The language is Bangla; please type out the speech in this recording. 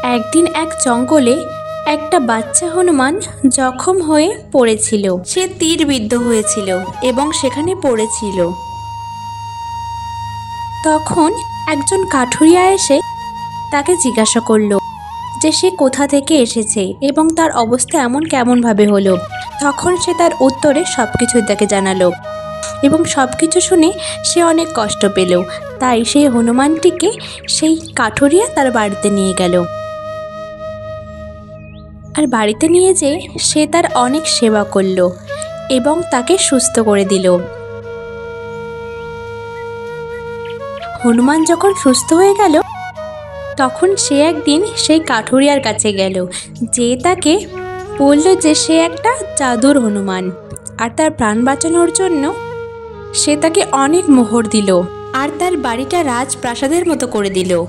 একদিন এক জঙ্গলে একটা বাচ্চা হনুমান জখম হয়ে পড়েছিল। সে তীরবিদ্ধ হয়েছিল এবং সেখানে পড়েছিল। তখন একজন কাঠুরিয়া এসে তাকে জিজ্ঞাসা করলো যে সে কোথা থেকে এসেছে এবং তার অবস্থা এমন কেমনভাবে হলো। তখন সে তার উত্তরে সবকিছু তাকে জানালো এবং সবকিছু শুনে সে অনেক কষ্ট পেল। তাই সেই হনুমানটিকে সেই কাঠুরিয়া তার বাড়িতে নিয়ে গেল। আর বাড়িতে নিয়ে যেয়ে সে তার অনেক সেবা করলো এবং তাকে সুস্থ করে দিল। হনুমান যখন সুস্থ হয়ে গেল তখন সে একদিন সেই কাঠুরিয়ার কাছে গেল, যে তাকে বলল যে সে একটা জাদুর হনুমান আর তার প্রাণ বাঁচানোর জন্য সে তাকে অনেক মোহর দিল আর তার বাড়িটা রাজপ্রাসাদের মতো করে দিল।